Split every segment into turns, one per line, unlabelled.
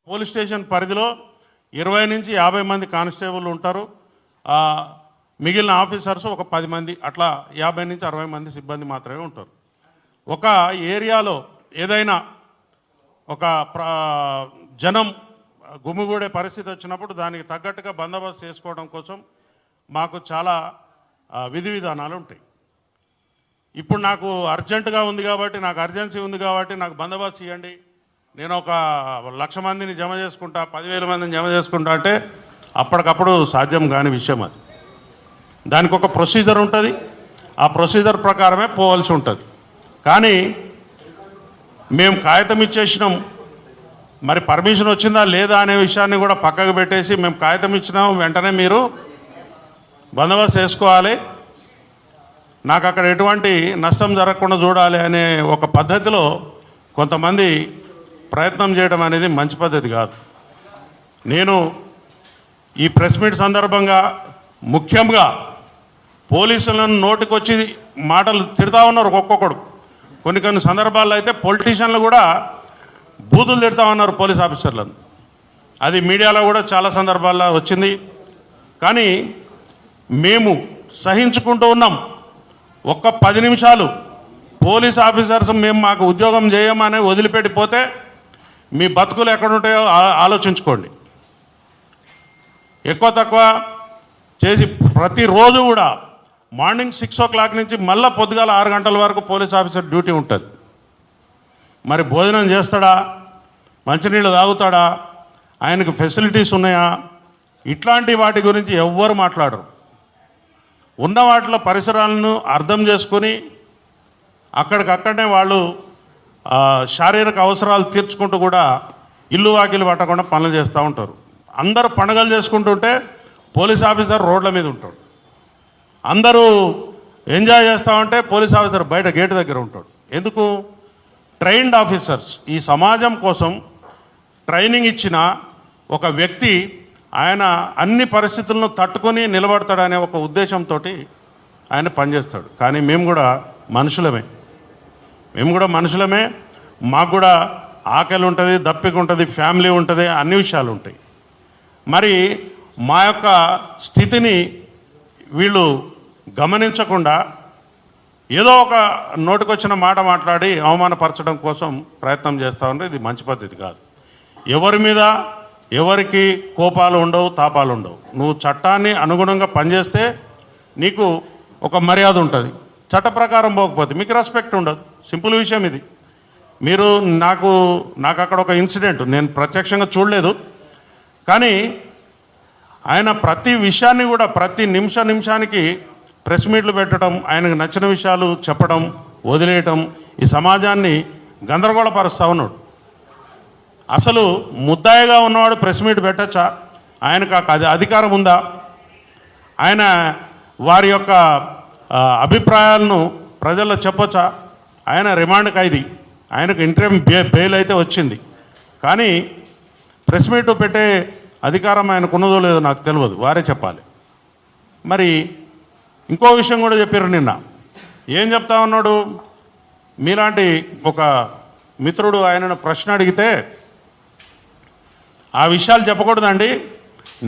Police station పరిధిలో 20 నుంచి 50 మంది కానిస్టేబుల్ ఉంటారు. మిగిలిన ఆఫీసర్స్ ఒక 10 మంది, అట్లా 50 నుంచి 60 మంది సిబ్బంది మాత్రమే ఉంటారు. ఒక ఏరియాలో ఏదైనా ఒక జనం గుమిగూడే పరిస్థితి వచ్చినప్పుడు దానికి తగ్గట్టుగా బందోబస్తు చేసుకోవడం కోసం మాకు చాలా విధి విధానాలు ఉంటాయి. ఇప్పుడు నాకు అర్జెంటుగా ఉంది కాబట్టి, నాకు అర్జెన్సీ ఉంది కాబట్టి నాకు బందోబస్తు ఇవ్వండి, నేను ఒక 1,00,000 మందిని జమ చేసుకుంటా, 10,000 మందిని జమ చేసుకుంటా అంటే అప్పటికప్పుడు సాధ్యం కాని విషయం అది. దానికి ఒక ప్రొసీజర్ ఉంటుంది, ఆ ప్రొసీజర్ ప్రకారమే పోవాల్సి ఉంటుంది. కానీ మేము కాగితం ఇచ్చేసినాం, మరి పర్మిషన్ వచ్చిందా లేదా అనే విషయాన్ని కూడా పక్కకు పెట్టేసి మేము కాగితం ఇచ్చినాం, వెంటనే మీరు బందోబస్తు చేసుకోవాలి, నాకు అక్కడ ఎటువంటి నష్టం జరగకుండా చూడాలి అనే ఒక పద్ధతిలో కొంతమంది ప్రయత్నం చేయడం అనేది మంచి పద్ధతి కాదు. నేను ఈ ప్రెస్ మీట్ సందర్భంగా ముఖ్యంగా పోలీసులను నోటికొచ్చి మాటలు తిడతా ఉన్నారు ఒక్కొక్కడు. కొన్ని సందర్భాల్లో అయితే పొలిటీషియన్లు కూడా బూతులు తిడతా ఉన్నారు పోలీస్ ఆఫీసర్లను. అది మీడియాలో కూడా చాలా సందర్భాల్లో వచ్చింది. కానీ మేము సహించుకుంటూ ఉన్నాం. ఒక్క 10 నిమిషాలు పోలీస్ ఆఫీసర్స్ మేము మాకు ఉద్యోగం చేయమని వదిలిపెట్టిపోతే మీ బతుకులు ఎక్కడుంటాయో ఆలోచించుకోండి. ఎక్కువ తక్కువ చేసి ప్రతిరోజు కూడా మార్నింగ్ 6 o'clock నుంచి మళ్ళీ పొద్దుగాల 6 గంటల వరకు పోలీస్ ఆఫీసర్ డ్యూటీ ఉంటుంది. మరి భోజనం చేస్తాడా, మంచినీళ్ళు తాగుతాడా, ఆయనకు ఫెసిలిటీస్ ఉన్నాయా, ఇట్లాంటి వాటి గురించి ఎవ్వరు మాట్లాడరు. ఉన్న వాటిలో పరిసరాలను అర్థం చేసుకొని అక్కడికక్కడనే వాళ్ళు శారీరక అవసరాలు తీర్చుకుంటూ కూడా ఇల్లు వాకిలు పట్టకుండా పనులు చేస్తూ ఉంటారు. అందరూ పండుగలు చేసుకుంటుంటే పోలీస్ ఆఫీసర్ రోడ్ల మీద ఉంటాడు. అందరూ ఎంజాయ్ చేస్తూ ఉంటే పోలీస్ ఆఫీసర్ బయట గేటు దగ్గర ఉంటాడు. ఎందుకు? Trained officers. ఈ సమాజం కోసం ట్రైనింగ్ ఇచ్చిన ఒక వ్యక్తి ఆయన అన్ని పరిస్థితులను తట్టుకొని నిలబడతాడనే ఒక ఉద్దేశంతో ఆయన పనిచేస్తాడు. కానీ మేము కూడా మనుషులమే, మాకు కూడా ఆకలి ఉంటుంది, దప్పిక ఉంటుంది, ఫ్యామిలీ ఉంటుంది, అన్ని విషయాలు ఉంటాయి. మరి మా యొక్క స్థితిని వీళ్ళు గమనించకుండా ఏదో ఒక నోటికొచ్చిన మాట మాట్లాడి అవమానపరచడం కోసం ప్రయత్నం చేస్తూ ఉంటే ఇది మంచి పద్ధతి కాదు. ఎవరి మీద ఎవరికి కోపాలు ఉండవు, తాపాలు ఉండవు. నువ్వు చట్టాన్ని అనుగుణంగా పనిచేస్తే నీకు ఒక మర్యాద ఉంటుంది. చట్ట ప్రకారం పోకపోతే మీకు రెస్పెక్ట్ ఉండదు. సింపుల్ విషయం ఇది. మీరు నాకు అక్కడ ఒక ఇన్సిడెంట్, నేను ప్రత్యక్షంగా చూడలేదు, కానీ ఆయన ప్రతి విషయాన్ని కూడా ప్రతి నిమిషానికి ప్రెస్ మీట్లు పెట్టడం, ఆయనకు నచ్చిన విషయాలు చెప్పడం, వదిలేయటం, ఈ సమాజాన్ని గందరగోళపరుస్తూ ఉన్నాడు. అసలు ముద్దాయిగా ఉన్నవాడు ప్రెస్ మీట్ పెట్టచ్చా? ఆయనకు అది అధికారం ఉందా? ఆయన వారి యొక్క అభిప్రాయాలను ప్రజల్లో చెప్పొచ్చా? ఆయన రిమాండ్ ఖైదీ, ఆయనకు ఇంటరిమ్ బెయిల్ అయితే వచ్చింది, కానీ ప్రెస్ మీట్ పెట్టే అధికారం ఆయనకు ఉన్నదో లేదో నాకు తెలియదు, వారే చెప్పాలి. మరి ఇంకో విషయం కూడా చెప్పారు నిన్న. ఏం చెప్తా ఉన్నాడు? మీలాంటి ఒక మిత్రుడు ఆయనను ప్రశ్న అడిగితే ఆ విషయాలు చెప్పకూడదండి,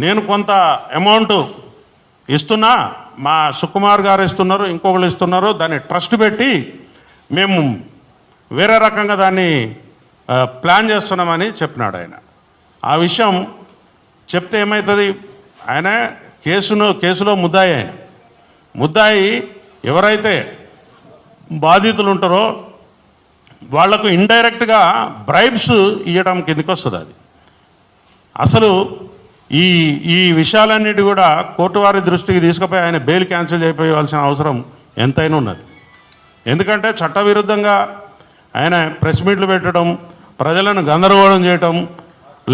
నేను కొంత అమౌంట్ ఇస్తున్నా, మా సుకుమార్ గారు ఇస్తున్నారు, ఇంకొకళ్ళు ఇస్తున్నారు, దాన్ని ట్రస్ట్ పెట్టి మేము వేరే రకంగా దాన్ని ప్లాన్ చేస్తున్నామని చెప్పినాడు ఆయన. ఆ విషయం చెప్తే ఏమవుతుంది? ఆయన కేసులో ముద్దాయి, ఆయన ముద్దాయి ఎవరైతే బాధితులు ఉంటారో వాళ్లకు ఇండైరెక్ట్గా బ్రైబ్స్ ఇవ్వడం కిందకి వస్తుంది. అది అసలు ఈ విషయాలన్నిటి కూడా కోర్టు వారి దృష్టికి తీసుకుపోయి ఆయన బెయిల్ క్యాన్సిల్ అయిపోవాల్సిన అవసరం ఎంతైనా ఉన్నది. ఎందుకంటే చట్టవిరుద్ధంగా ఆయన ప్రెస్ మీట్లు పెట్టడం, ప్రజలను గందరగోళం చేయటం,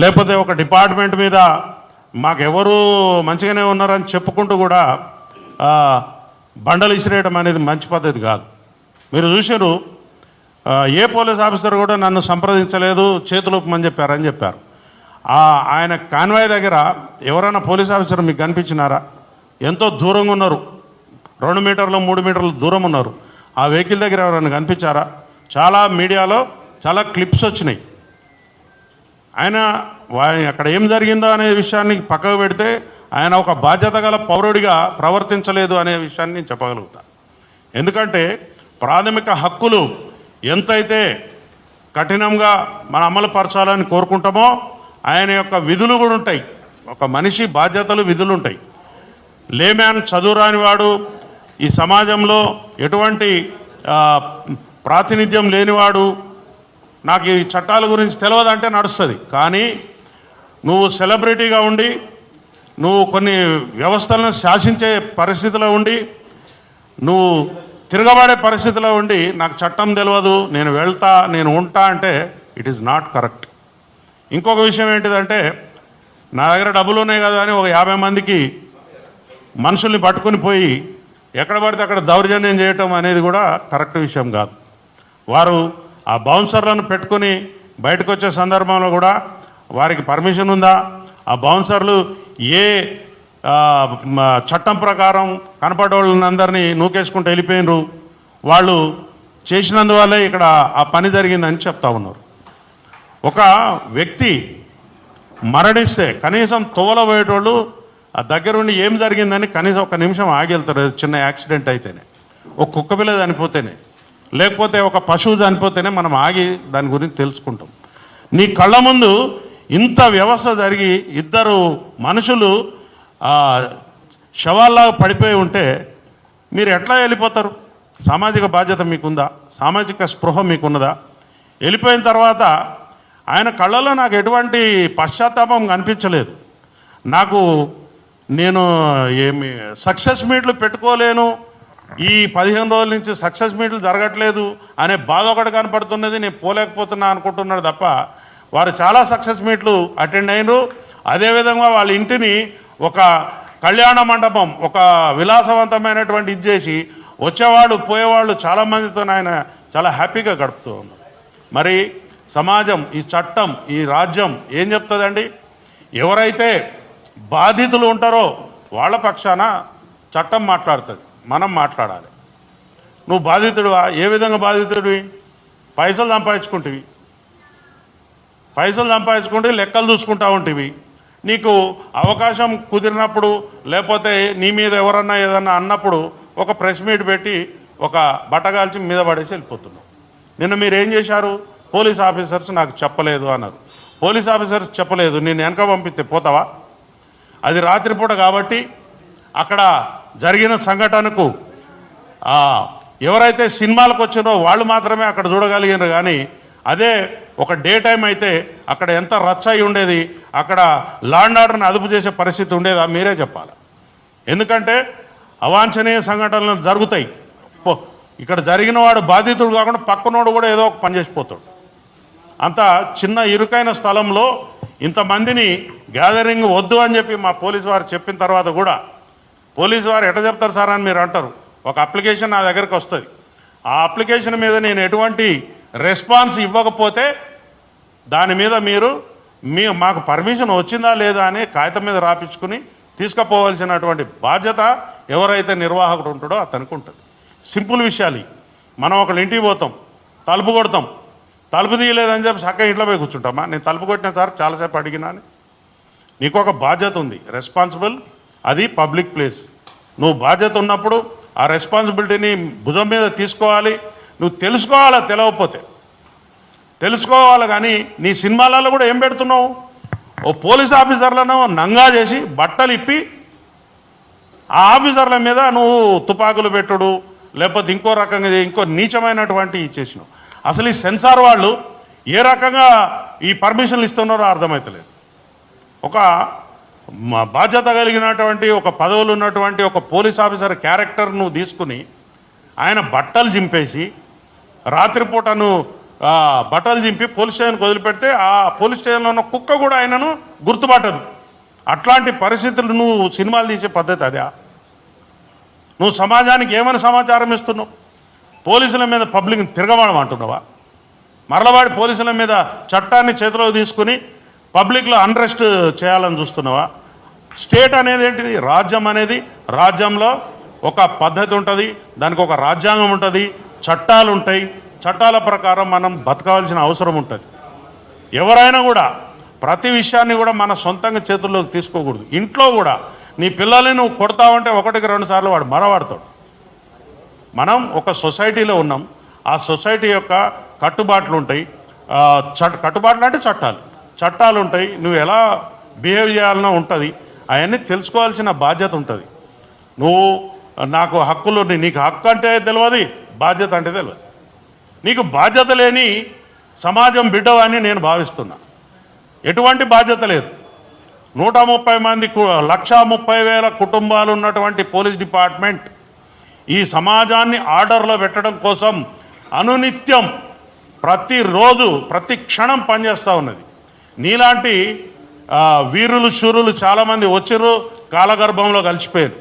లేకపోతే ఒక డిపార్ట్మెంట్ మీద మాకెవరు మంచిగానే ఉన్నారని చెప్పుకుంటూ కూడా బండలు ఇసిరేయడం అనేది మంచి పద్ధతి కాదు. మీరు చూశారు, ఏ పోలీస్ ఆఫీసర్ కూడా నన్ను సంప్రదించలేదు, చేతులూపమని చెప్పారు. ఆయన కాన్వాయ్ దగ్గర ఎవరైనా పోలీస్ ఆఫీసర్ మీకు కనిపించినారా? ఎంతో దూరంగా ఉన్నారు, 2 మీటర్లు 3 మీటర్ల దూరం ఉన్నారు. ఆ వెహికల్ దగ్గర ఎవరైనా కనిపించారా? చాలా మీడియాలో చాలా క్లిప్స్ వచ్చినాయి. ఆయన అక్కడ ఏం జరిగిందో అనే విషయాన్ని పక్కకు పెడితే ఆయన ఒక బాధ్యత గల పౌరుడిగా ప్రవర్తించలేదు అనే విషయాన్ని నేను చెప్పగలుగుతా. ఎందుకంటే ప్రాథమిక హక్కులు ఎంతైతే కఠినంగా మనం అమలుపరచాలని కోరుకుంటామో ఆయన యొక్క విధులు కూడా ఉంటాయి. ఒక మనిషి బాధ్యతలు విధులు ఉంటాయి. లేమ్యాన్ చదువురాని వాడు, ఈ సమాజంలో ఎటువంటి ప్రాతినిధ్యం లేనివాడు, నాకు ఈ చట్టాల గురించి తెలియదంటే నడుస్తుంది. కానీ నువ్వు సెలబ్రిటీగా ఉండి నువ్వు కొన్ని వ్యవస్థలను శాసించే పరిస్థితిలో ఉండి నువ్వు తిరగబడే పరిస్థితిలో ఉండి నాకు చట్టం తెలియదు, నేను వెళ్తా, నేను ఉంటా అంటే ఇట్ ఈస్ నాట్ కరెక్ట్. ఇంకొక విషయం ఏంటిదంటే నా దగ్గర డబ్బులు ఉన్నాయి కదా అని ఒక 50 మందికి మనుషుల్ని పట్టుకుని పోయి ఎక్కడ పడితే అక్కడ దౌర్జన్యం చేయటం అనేది కూడా కరెక్ట్ విషయం కాదు. వారు ఆ బౌన్సర్లను పెట్టుకుని బయటకు వచ్చే సందర్భంలో కూడా వారికి పర్మిషన్ ఉందా, ఆ బౌన్సర్లు ఏ చట్టం ప్రకారం కనపడే వాళ్ళని అందరినీ నూకేసుకుంటూ వెళ్ళిపోయినరు, వాళ్ళు చేసినందువల్లే ఇక్కడ ఆ పని జరిగిందని చెప్తా ఉన్నారు. ఒక వ్యక్తి మరణిస్తే కనీసం తోలబోయేటోళ్ళు ఆ దగ్గరుండి ఏం జరిగిందని కనీసం ఒక నిమిషం ఆగి వెళ్తారు. చిన్న యాక్సిడెంట్ అయితేనే, ఒక కుక్క పిల్ల చనిపోతేనే, లేకపోతే ఒక పశువు చనిపోతేనే మనం ఆగి దాని గురించి తెలుసుకుంటాం. నీ కళ్ళ ముందు ఇంత వ్యవస్థ జరిగి ఇద్దరు మనుషులు శవాల్లాగా పడిపోయి ఉంటే మీరు ఎట్లా వెళ్ళిపోతారు? సామాజిక బాధ్యత మీకుందా? సామాజిక స్పృహ మీకున్నదా? వెళ్ళిపోయిన తర్వాత ఆయన కళ్ళలో నాకు ఎటువంటి పశ్చాత్తాపం కనిపించలేదు. నేను ఏమి సక్సెస్ మీట్లు పెట్టుకోలేను, ఈ 15 రోజుల నుంచి సక్సెస్ మీట్లు జరగట్లేదు అనే బాధ ఒకటి కనపడుతున్నది, నేను పోలేకపోతున్నా అనుకుంటున్నాడు తప్ప వారు చాలా సక్సెస్ మీట్లు అటెండ్ అయినరు. అదేవిధంగా వాళ్ళ ఇంటిని ఒక కళ్యాణ మండపం, ఒక విలాసవంతమైనటువంటి ఇది చేసి వచ్చేవాళ్ళు పోయేవాళ్ళు చాలామందితో ఆయన చాలా హ్యాపీగా గడుపుతూ ఉన్నారు. మరి సమాజం, ఈ చట్టం, ఈ రాజ్యం ఏం చెప్తుందండి? ఎవరైతే బాధితులు ఉంటారో వాళ్ళ పక్షాన చట్టం మాట్లాడుతుంది, మనం మాట్లాడాలి. నువ్వు బాధితుడివా? ఏ విధంగా బాధితుడివి? పైసలు సంపాదించుకుంటే లెక్కలు చూసుకుంటా ఉంటివి. నీకు అవకాశం కుదిరినప్పుడు లేకపోతే నీ మీద ఎవరన్నా ఏదన్నా అన్నప్పుడు ఒక ప్రెస్ మీట్ పెట్టి ఒక బట్టగాల్చి మీద పడేసి వెళ్ళిపోతున్నావు. నిన్న మీరు ఏం చేశారు? పోలీస్ ఆఫీసర్స్ నాకు చెప్పలేదు అన్నారు. పోలీస్ ఆఫీసర్స్ చెప్పలేదు, నేను వెనక పంపిస్తే పోతావా? అది రాత్రిపూట కాబట్టి అక్కడ జరిగిన సంఘటనకు ఎవరైతే సినిమాలకు వచ్చినో వాళ్ళు మాత్రమే అక్కడ చూడగలిగినారు. కానీ అదే ఒక డే టైం అయితే అక్కడ ఎంత రచ్చ అయి ఉండేది, అక్కడ లా అండ్ ఆర్డర్ని అదుపు చేసే పరిస్థితి ఉండేదా? మీరే చెప్పాలి. ఎందుకంటే అవాంఛనీయ సంఘటనలు జరుగుతాయి. ఇక్కడ జరిగిన వాడు బాధితుడు కాకుండా పక్కనోడు కూడా ఏదో ఒక పని చేసిపోతాడు. అంత చిన్న ఇరుకైన స్థలంలో ఇంతమందిని గ్యాదరింగ్ వద్దు అని చెప్పి మా పోలీసు వారు చెప్పిన తర్వాత కూడా, పోలీసు వారు ఎట్లా చెప్తారు సార్ అని మీరు అంటారు. ఒక అప్లికేషన్ నా దగ్గరికి వస్తుంది, ఆ అప్లికేషన్ మీద నేను ఎటువంటి రెస్పాన్స్ ఇవ్వకపోతే దాని మీద మాకు పర్మిషన్ వచ్చిందా లేదా అని కాగితం మీద రాపించుకుని తీసుకుపోవాల్సినటువంటి బాధ్యత ఎవరైతే నిర్వాహకుడు ఉంటాడో అతనికి ఉంటుంది. సింపుల్ విషయాలు. మనం ఒకళ్ళ ఇంటికి పోతాం, తలుపు కొడతాం, తలుపు తీయలేదని చెప్పి చక్కగా ఇంట్లో పోయి కూర్చుంటామా? నేను తలుపు కొట్టిన సార్ చాలాసేపు అడిగినా అని. నీకు ఒక బాధ్యత ఉంది, రెస్పాన్సిబుల్. అది పబ్లిక్ ప్లేస్. నువ్వు బాధ్యత ఉన్నప్పుడు ఆ రెస్పాన్సిబిలిటీని భుజం మీద తీసుకోవాలి. నువ్వు తెలుసుకోవాలా, తెలియకపోతే తెలుసుకోవాలి. కానీ నీ సినిమాలలో కూడా ఏం పెడుతున్నావు? ఓ పోలీస్ ఆఫీసర్లను నంగా చేసి బట్టలు ఇప్పి ఆ ఆఫీసర్ల మీద నువ్వు తుపాకులు పెట్టుడు, లేకపోతే ఇంకో రకంగా ఇంకో నీచమైనటువంటి ఇచ్చేసినావు. అసలు ఈ సెన్సార్ వాళ్ళు ఏ రకంగా ఈ పర్మిషన్లు ఇస్తున్నారో అర్థమవుతలేదు. ఒక బాధ్యత కలిగినటువంటి ఒక పదవులు ఉన్నటువంటి ఒక పోలీస్ ఆఫీసర్ క్యారెక్టర్ నువ్వు తీసుకుని ఆయన బట్టలు చింపేసి రాత్రిపూటను బట్టలు చింపి పోలీస్ స్టేషన్కి వదిలిపెడితే ఆ పోలీస్ స్టేషన్లో ఉన్న కుక్క కూడా ఆయనను గుర్తుపట్టదు. అట్లాంటి పరిస్థితులు నువ్వు సినిమాలు తీసే పద్ధతి అదే? నువ్వు సమాజానికి ఏమైనా సమాచారం ఇస్తున్నావు? పోలీసుల మీద పబ్లిక్ని తిరగబడమంటున్నావా? మరలవాడి పోలీసుల మీద చట్టాన్ని చేతిలో తీసుకుని పబ్లిక్లో అన్రెస్ట్ చేయాలని చూస్తున్నావా? స్టేట్ అనేది ఏంటిది? రాజ్యం అనేది, రాజ్యంలో ఒక పద్ధతి ఉంటుంది, దానికి ఒక రాజ్యాంగం ఉంటుంది, చట్టాలు ఉంటాయి. చట్టాల ప్రకారం మనం బతకాల్సిన అవసరం ఉంటుంది. ఎవరైనా కూడా ప్రతి విషయాన్ని కూడా మన సొంతంగా చేతుల్లోకి తీసుకోకూడదు. ఇంట్లో కూడా నీ పిల్లల్ని నువ్వు కొడతావంటే ఒకటికి 2 సార్లు వాడు మరవాడతాడు. మనం ఒక సొసైటీలో ఉన్నాం. ఆ సొసైటీ యొక్క కట్టుబాట్లు ఉంటాయి. కట్టుబాట్లు అంటే చట్టాలు ఉంటాయి. నువ్వు ఎలా బిహేవ్ చేయాలనో ఉంటుంది. అవన్నీ తెలుసుకోవాల్సిన బాధ్యత ఉంటుంది. నువ్వు నాకు హక్కులు, నీకు హక్కు అంటే తెలియదు, బాధ్యత అంటే తెలియదు. నీకు బాధ్యత లేని సమాజం బిడ్డవని నేను భావిస్తున్నా. ఎటువంటి బాధ్యత లేదు. 130 మంది 1,30,000 కుటుంబాలు ఉన్నటువంటి పోలీస్ డిపార్ట్మెంట్ ఈ సమాజాన్ని ఆర్డర్లో పెట్టడం కోసం అనునిత్యం ప్రతిరోజు ప్రతి క్షణం పనిచేస్తూ ఉన్నది. నీలాంటి వీరులు శూరులు చాలామంది వచ్చారు, కాలగర్భంలో కలిసిపోయారు.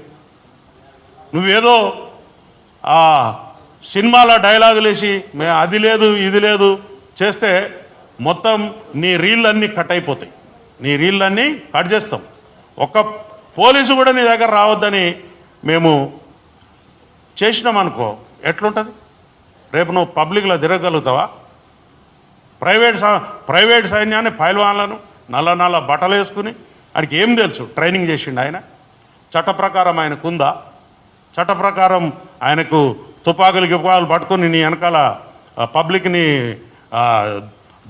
నువ్వేదో సినిమాలో డైలాగులు వేసి అది లేదు ఇది లేదు చేస్తే మొత్తం నీ రీళ్ళన్నీ కట్ అయిపోతాయి. నీ రీళ్ళన్నీ కట్ చేస్తాం. ఒక్క పోలీసు కూడా నీ దగ్గర రావద్దని మేము చేసినామనుకో ఎట్లుంటుంది? రేపు నువ్వు పబ్లిక్లో తిరగలుగుతావా? ప్రైవేట్ సైన్యాన్ని పైల్వాన్లను నల్ల బట్టలు వేసుకుని ఆయనకి ఏం తెలుసు? ట్రైనింగ్ చేసిండు ఆయన. చట్ట ప్రకారం ఆయనకు ఉందా? చట్ట ప్రకారం ఆయనకు తుపాకులు పట్టుకుని నీ వెనకాల పబ్లిక్ని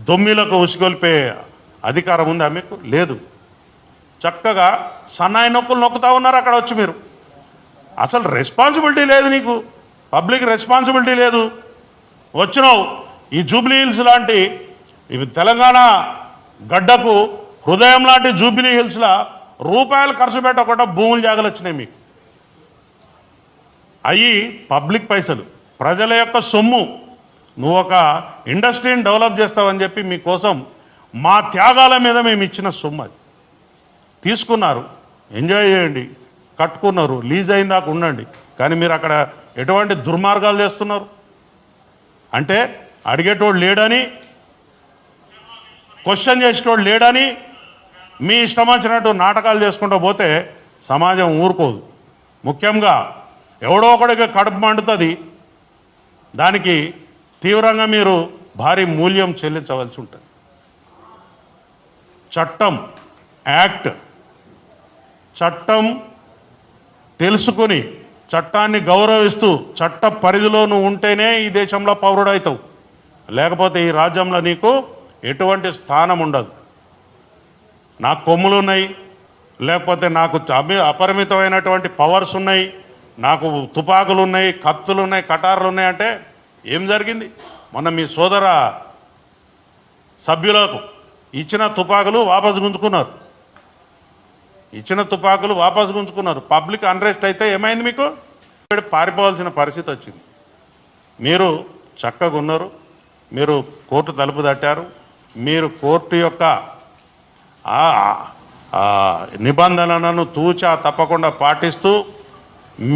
దొమ్మిలకు ఉసిగొల్పే అధికారం ఉందా మీకు? లేదు. చక్కగా సన్నాయి నొక్కులు నొక్కుతా ఉన్నారు అక్కడ వచ్చి మీరు. అసలు రెస్పాన్సిబిలిటీ లేదు నీకు, పబ్లిక్ రెస్పాన్సిబిలిటీ లేదు. వచ్చినావు ఈ జూబ్లీ హిల్స్ లాంటి ఇవి తెలంగాణ గడ్డకు హృదయం లాంటి జూబ్లీ హిల్స్లో రూపాయలు ఖర్చు పెట్టకుండా భూములు జాగలు వచ్చినాయి మీకు. అవి పబ్లిక్ పైసలు, ప్రజల యొక్క సొమ్ము. నువ్వు ఒక ఇండస్ట్రీని డెవలప్ చేస్తావని చెప్పి మీకోసం మా త్యాగాల మీద మేము ఇచ్చిన సొమ్ము అది తీసుకున్నారు. ఎంజాయ్ చేయండి, కట్టుకున్నారు, లీజ్ అయిందాక ఉండండి. కానీ మీరు అక్కడ ఎటువంటి దుర్మార్గాలు చేస్తున్నారు అంటే అడిగేటోడు లేడని, క్వశ్చన్ చేసేటోడు లేడని మీ ఇష్టం వచ్చినట్టు నాటకాలు చేసుకుంటూ పోతే సమాజం ఊరుకోదు. ముఖ్యంగా ఎవడో ఒకడికి కడుపు మండుతుంది, దానికి తీవ్రంగా మీరు భారీ మూల్యం చెల్లించవలసి ఉంటుంది. చట్టం తెలుసుకుని చట్టాన్ని గౌరవిస్తూ చట్ట పరిధిలో నువ్వు ఉంటేనే ఈ దేశంలో పౌరుడవుతావు. లేకపోతే ఈ రాజ్యంలో నీకు ఎటువంటి స్థానం ఉండదు. నాకు కొమ్ములు ఉన్నాయి, లేకపోతే నాకు అపరిమితమైనటువంటి పవర్స్ ఉన్నాయి, నాకు తుపాకులు ఉన్నాయి, కత్తులు ఉన్నాయి, కటార్లు ఉన్నాయి అంటే ఏం జరిగింది? మొన్న మీ సోదర సభ్యులకు ఇచ్చిన తుపాకులు వాపసు గుంజుకున్నారు. పబ్లిక్ అన్రెస్ట్ అయితే ఏమైంది? మీకు పారిపోవాల్సిన పరిస్థితి వచ్చింది. మీరు చక్కగా ఉన్నారు, మీరు కోర్టు తలుపు తట్టారు, మీరు కోర్టు యొక్క నిబంధనలను తూచా తప్పకుండా పాటిస్తూ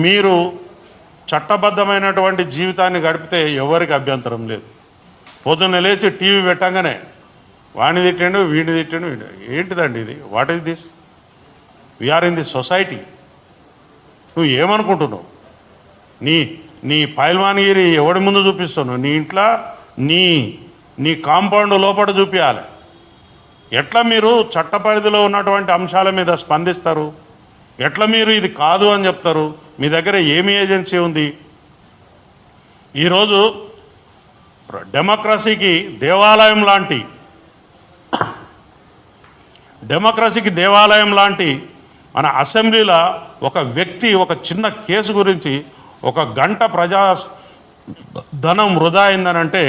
మీరు చట్టబద్ధమైనటువంటి జీవితాన్ని గడిపితే ఎవరికి అభ్యంతరం లేదు. పొద్దున్న లేచి టీవీ పెట్టంగానే వాడిని తిట్టాడు, వీడిని తిట్టాడు, ఏంటిదండి ఇది? What is this? We are in the society. నువ్వు ఏమనుకుంటున్నావు? నీ పైల్వాన్గిరి ఎవడి ముందు చూపిస్తున్నావు? నీ ఇంట్లో నీ కాంపౌండ్ లోపల చూపించాలి. ఎట్లా మీరు చట్ట పరిధిలో ఉన్నటువంటి అంశాల మీద స్పందిస్తారు? ఎట్లా మీరు ఇది కాదు అని చెప్తారు? మీ దగ్గర ఏమి ఏజెన్సీ ఉంది? ఈరోజు డెమోక్రసీకి దేవాలయం లాంటి మన అసెంబ్లీలో ఒక వ్యక్తి ఒక చిన్న కేసు గురించి 1 గంట ప్రజా ధనం వృధా అయిందనంటే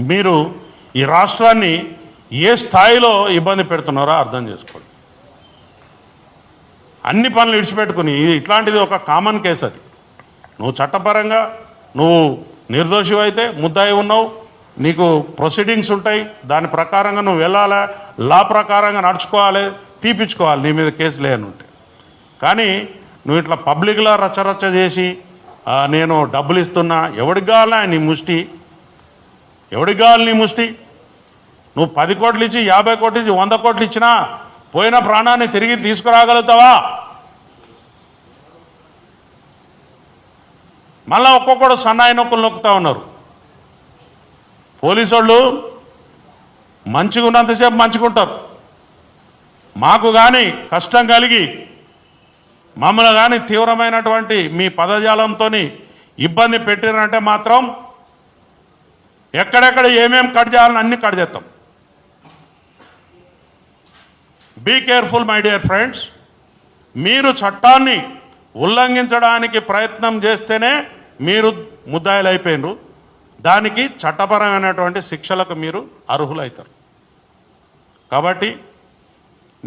మీరు ఈ రాష్ట్రాన్ని ఏ స్థాయిలో ఇబ్బంది పెడుతున్నారో అర్థం చేసుకోండి. అన్ని పనులు విడిచిపెట్టుకుని ఇట్లాంటిది ఒక కామన్ కేసు. అది నువ్వు చట్టపరంగా నువ్వు నిర్దోషి అయితే ముద్దాయి ఉన్నావు, నీకు ప్రొసీడింగ్స్ ఉంటాయి, దాని ప్రకారంగా నువ్వు వెళ్ళాలి, లా ప్రకారంగా నడుచుకోవాలి, తీపించుకోవాలి నీ మీద కేసు లేని ఉంటే. కానీ నువ్వు ఇట్లా పబ్లిక్లో రచ్చరచ్చ చేసి నేను డబ్బులు ఇస్తున్నా, ఎవడికి కావాలా నీ ముష్టి? ఎవడికి కావాలి నీ ముష్టి? నువ్వు 10 కోట్లు ఇచ్చి 50 కోట్లు ఇచ్చి 100 కోట్లు ఇచ్చినా పోయిన ప్రాణాన్ని తిరిగి తీసుకురాగలుగుతావా? మళ్ళీ ఒక్కొక్కడు సన్నాయి నొక్కులు నొక్కుతా ఉన్నారు. పోలీసు వాళ్ళు మంచిగా ఉన్నంతసేపు మంచిగా ఉంటారు, మాకు కానీ కష్టం కలిగి మమ్మల్ని కానీ తీవ్రమైనటువంటి మీ పదజాలంతో ఇబ్బంది పెట్టినంటే మాత్రం ఎక్కడెక్కడ ఏమేం కట్ చేయాలని అన్ని కట్ చేస్తాం. Be careful my dear friends. మీరు చట్టాన్ని ఉల్లంఘించడానికి ప్రయత్నం చేస్తేనే మీరు ముద్దాయిలు అయిపోయినరు. దానికి చట్టపరమైనటువంటి శిక్షలకు మీరు అర్హులవుతారు. కాబట్టి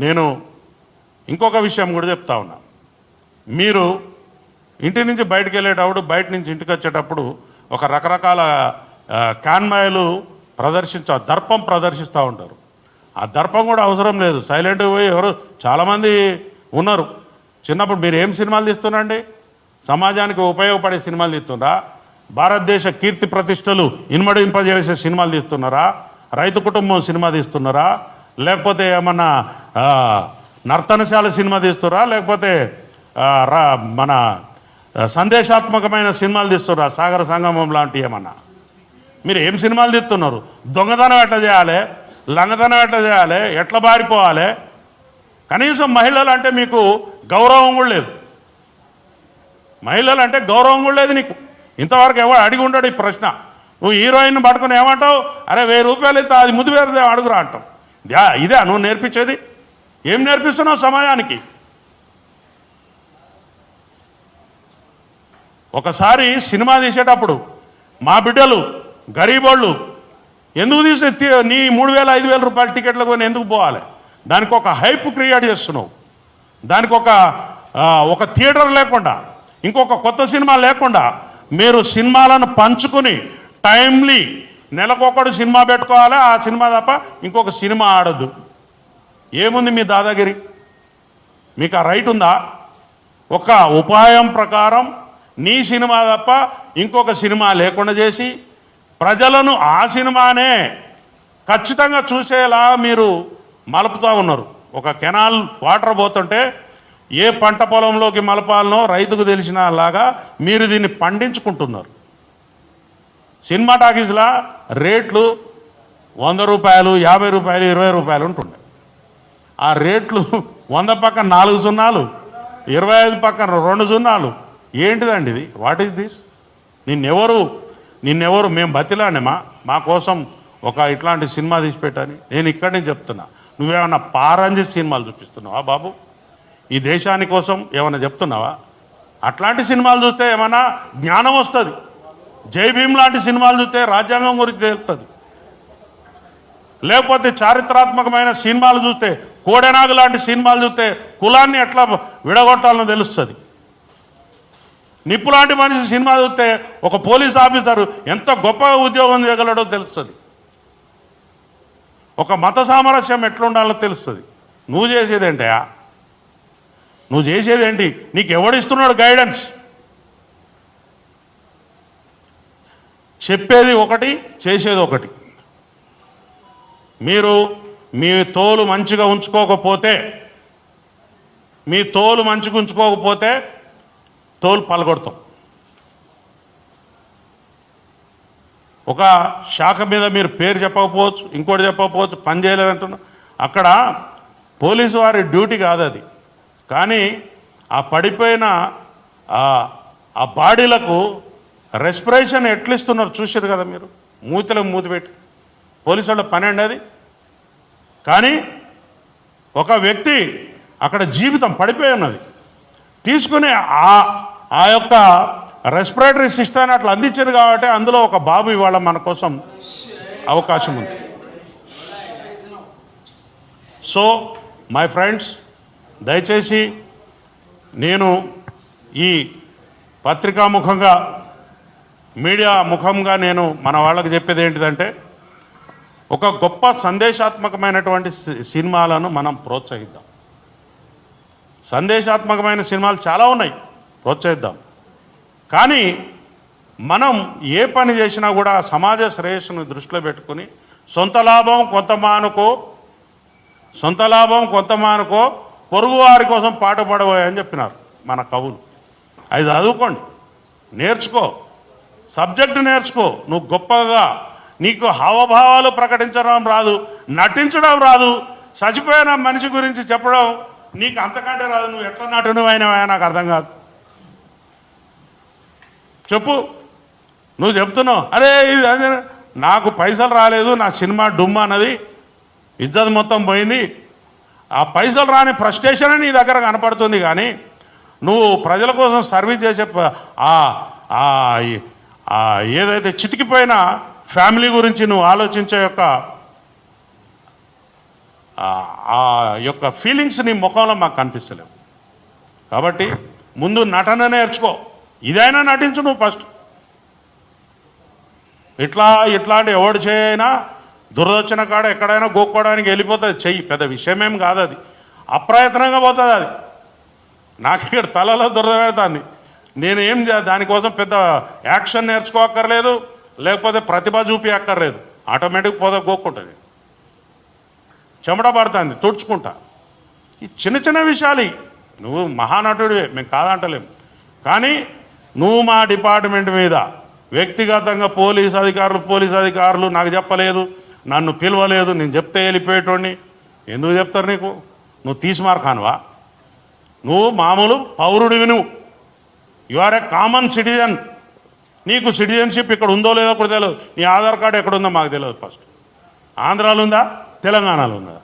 నేను ఇంకొక విషయం కూడా చెప్తా ఉన్నా. మీరు ఇంటి నుంచి బయటకు వెళ్ళేటప్పుడు, బయట నుంచి ఇంటికి వచ్చేటప్పుడు ఒక రకరకాల కాన్వాయ్లు దర్పం ప్రదర్శిస్తూ ఉంటారు. ఆ దర్పం కూడా అవసరం లేదు, సైలెంట్గా పోయి ఎవరు చాలామంది ఉన్నారు. చిన్నప్పుడు మీరు ఏం సినిమాలు తీస్తున్నారండి? సమాజానికి ఉపయోగపడే సినిమాలు తీస్తున్నారా? భారతదేశ కీర్తి ప్రతిష్టలు ఇన్మడింపజేసే సినిమాలు తీస్తున్నారా? రైతు కుటుంబం సినిమా తీస్తున్నారా? లేకపోతే ఏమన్నా నర్తనశాల సినిమా తీస్తున్నారా? లేకపోతే మన సందేశాత్మకమైన సినిమాలు తీస్తున్నారా? సాగర సంగమం లాంటి ఏమన్నా? మీరు ఏం సినిమాలు తీస్తున్నారు? దొంగతనం ఎట్లా చేయాలి, లంగతనం ఎట్లా చేయాలి, ఎట్లా బారిపోవాలి? కనీసం మహిళలు అంటే మీకు గౌరవం కూడా లేదు. మహిళలు అంటే గౌరవం కూడా లేదు నీకు. ఇంతవరకు ఎవరు అడిగి ఉండడు ఈ ప్రశ్న. నువ్వు హీరోయిన్ పట్టుకుని ఏమంటావు? అరే 1000 రూపాయలు అయితే అది ముద్దు వేరే అడుగురా అంటాం. ఇదే నువ్వు నేర్పించేది? ఏం నేర్పిస్తున్నావు సమాజానికి? ఒకసారి సినిమా తీసేటప్పుడు మా బిడ్డలు గరీబోళ్ళు ఎందుకు తీసే నీ 3000 5000 రూపాయల టికెట్లకు కొని ఎందుకు పోవాలి? దానికి ఒక హైప్ క్రియేట్ చేస్తున్నావు. దానికి ఒక థియేటర్ లేకుండా, ఇంకొక కొత్త సినిమా లేకుండా మీరు సినిమాలను పంచుకుని టైమ్లీ నెలకొకడు సినిమా పెట్టుకోవాలి. ఆ సినిమా తప్ప ఇంకొక సినిమా ఆడద్దు. ఏముంది మీ దాదాగిరి? మీకు ఆ రైట్ ఉందా? ఒక ఉపాయం ప్రకారం నీ సినిమా తప్ప ఇంకొక సినిమా లేకుండా చేసి ప్రజలను ఆ సినిమానే ఖచ్చితంగా చూసేలా మీరు మలుపుతూ ఉన్నారు. ఒక కెనాల్ వాటర్ పోతుంటే ఏ పంట పొలంలోకి మలపాలనో రైతుకు తెలిసిన లాగా మీరు దీన్ని పండించుకుంటున్నారు. సినిమా టాకీస్లా రేట్లు 100 రూపాయలు, 50 రూపాయలు, 20 రూపాయలు ఉంటుండే. ఆ రేట్లు 100 పక్కన 4 సున్నాలు, 25 పక్కన 2 సున్నాలు. ఏంటిదండి ఇది? What is this? నిన్నెవరు మేము బతిలానేమా మా కోసం ఒక ఇట్లాంటి సినిమా తీసి పెట్టని? నేను ఇక్కడి నుంచి చెప్తున్నా, నువ్వేమన్నా పారంజి సినిమాలు చూపిస్తున్నావా బాబు? ఈ దేశాని కోసం ఏమన్నా చెప్తున్నావా? అట్లాంటి సినిమాలు చూస్తే ఏమన్నా జ్ఞానం వస్తుంది. జై భీమ్ లాంటి సినిమాలు చూస్తే రాజ్యాంగం గురించి తెలుస్తుంది. లేకపోతే చారిత్రాత్మకమైన సినిమాలు చూస్తే, కోడెనాగు లాంటి సినిమాలు చూస్తే కులాన్ని ఎట్లా విడగొట్టాలని తెలుస్తుంది. నిప్పు లాంటి మనిషి సినిమా చూస్తే ఒక పోలీస్ ఆఫీసరు ఎంత గొప్పగా ఉద్యోగం చేయగలడో తెలుస్తుంది. ఒక మత సామరస్యం ఎట్లుండాలో తెలుస్తుంది. నువ్వు చేసేదేంటయా? నువ్వు చేసేదేంటి? నీకు ఎవడిస్తున్నాడు గైడెన్స్? చెప్పేది ఒకటి, చేసేది ఒకటి. మీరు మీ తోలు మంచిగా ఉంచుకోకపోతే, తోలు పలగొడతాం. ఒక శాఖ మీద మీరు పేరు చెప్పకపోవచ్చు, ఇంకోటి చెప్పకపోవచ్చు, పని చేయలేదంటున్నా. అక్కడ పోలీసు వారి డ్యూటీ కాదు అది. కానీ ఆ పడిపోయిన ఆ బాడీలకు రెస్పిరేషన్ ఎట్లా ఇస్తున్నారు చూసారు కదా మీరు. మూతిలకు మూతి పెట్టి పోలీసు వాళ్ళ పని అండి అది. కానీ ఒక వ్యక్తి అక్కడ జీవితం పడిపోయి ఉన్నది, తీసుకుని ఆ యొక్క రెస్పిరేటరీ సిస్టాన్ని అట్లా అందించారు. కాబట్టి అందులో ఒక బాబు ఇవాళ మన కోసం అవకాశం ఉంది. సో మై ఫ్రెండ్స్, దయచేసి నేను ఈ పత్రికా ముఖంగా, మీడియా ముఖంగా నేను మన వాళ్ళకి చెప్పేది ఏంటిదంటే, ఒక గొప్ప సందేశాత్మకమైనటువంటి సినిమాలను మనం ప్రోత్సహిద్దాం. సందేశాత్మకమైన సినిమాలు చాలా ఉన్నాయి, ప్రోత్సహిద్దాం. కానీ మనం ఏ పని చేసినా కూడా సమాజ శ్రేయస్సును దృష్టిలో పెట్టుకుని సొంత లాభం కొంత మానుకో పొరుగు వారి కోసం పాటుపడబోయని చెప్పినారు మన కవులు. అది చదువుకోండి, నేర్చుకో, సబ్జెక్టు నేర్చుకో. నువ్వు గొప్పగా, నీకు హావభావాలు ప్రకటించడం రాదు, నటించడం రాదు, చచ్చిపోయిన మనిషి గురించి చెప్పడం నీకు అంతకంటే రాదు. నువ్వు ఎట్లా నటును అయినవా నాకు అర్థం కాదు. చెప్పు. నువ్వు చెప్తున్నావు అరే ఇది అదే, నాకు పైసలు రాలేదు, నా సినిమా డుమ్ అన్నది, ఇజ్జత్ మొత్తం పోయింది. ఆ పైసలు రాని ఫ్రస్ట్రేషన్ నీ దగ్గర కనపడుతుంది. కానీ నువ్వు ప్రజల కోసం సర్వీస్ చేసే ఏదైతే చితికిపోయిన ఫ్యామిలీ గురించి నువ్వు ఆలోచించే యొక్క ఫీలింగ్స్ నీ ముఖంలో మాకు కనిపిస్తలేవు. కాబట్టి ముందు నటన నేర్చుకో. ఇదైనా నటించు నువ్వు ఫస్ట్. ఇట్లాంటి ఎవడు చేయైనా దురదొచ్చిన కాడ ఎక్కడైనా గోక్కోవడానికి వెళ్ళిపోతుంది. చెయ్యి, పెద్ద విషయమేం కాదు. అది అప్రయత్నంగా పోతుంది. అది నాకు ఇక్కడ తలలో దురద పెడతాను. నేనేం దానికోసం పెద్ద యాక్షన్ నేర్చుకోక్కర్లేదు, లేకపోతే ప్రతిభ చూపి అక్కర్లేదు. ఆటోమేటిక్ పోదా గోక్కుంటుంది, చెమట పడుతుంది, తుడుచుకుంటా. ఈ చిన్న చిన్న విషయాలు. నువ్వు మహానటుడివే, మేము కాదంటలేము. కానీ నువ్వు మా డిపార్ట్మెంట్ మీద వ్యక్తిగతంగా పోలీస్ అధికారులు నాకు చెప్పలేదు, నన్ను పిలవలేదు, నేను చెప్తే వెళ్ళిపోయేటోడిని. ఎందుకు చెప్తారు నీకు? నువ్వు తీసిమార్కానువా? నువ్వు మామూలు పౌరుడివి. You are a common citizen. నీకు సిటిజన్షిప్ ఇక్కడ ఉందో లేదో కూడా తెలియదు. నీ ఆధార్ కార్డు ఎక్కడుందో మాకు తెలియదు. ఫస్ట్ ఆంధ్రాలో ఉందా, తెలంగాణలో ఉందా?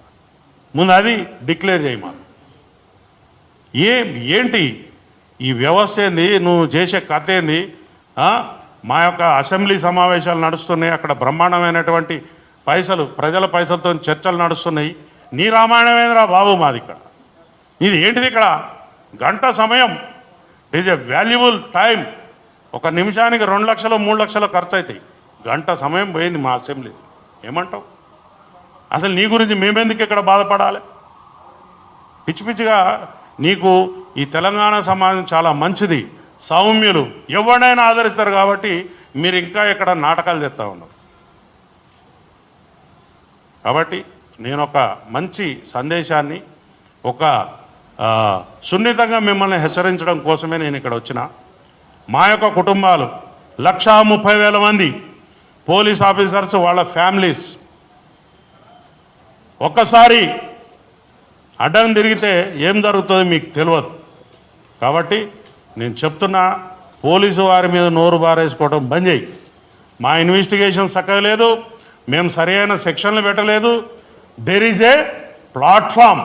ముందు అది డిక్లేర్ చేయి మాకు. ఏంటి ఈ వ్యవస్థ ఏంది? నువ్వు చేసే కథ ఏంది? మా యొక్క అసెంబ్లీ సమావేశాలు నడుస్తున్నాయి, అక్కడ బ్రహ్మాండమైనటువంటి ప్రజల పైసలతో చర్చలు నడుస్తున్నాయి. నీ రామాయణమేంద్రా బాబు మాది ఇక్కడ. ఇది ఏంటిది? ఇక్కడ గంట సమయం, ఈజ్ ఎ వాల్యుబుల్ టైం. ఒక నిమిషానికి 2 లక్షలు 3 లక్షలు ఖర్చు అవుతాయి. గంట సమయం పోయింది మా అసెంబ్లీ. ఏమంటావు? అసలు నీ గురించి మేమెందుకు ఇక్కడ బాధపడాలి? పిచ్చి పిచ్చిగా. నీకు ఈ తెలంగాణ సమాజం చాలా మంచిది, సౌమ్యులు, ఎవరినైనా ఆదరిస్తారు. కాబట్టి మీరు ఇంకా ఇక్కడ నాటకాలు తెస్తా ఉన్నారు. కాబట్టి నేను ఒక మంచి సందేశాన్ని, ఒక సున్నితంగా మిమ్మల్ని హెచ్చరించడం కోసమే నేను ఇక్కడ వచ్చిన. మా యొక్క కుటుంబాలు 1,30,000 మంది పోలీస్ ఆఫీసర్స్, వాళ్ళ ఫ్యామిలీస్ ఒక్కసారి అడ్డం తిరిగితే ఏం జరుగుతుందో మీకు తెలియదు. కాబట్టి నేను చెప్తున్నా, పోలీసు వారి మీద నోరు బారేసుకోవడం బంద్ చేయి. మా ఇన్వెస్టిగేషన్ చక్కగా లేదు, మేము సరైన సెక్షన్లు పెట్టలేదు. There is a platform.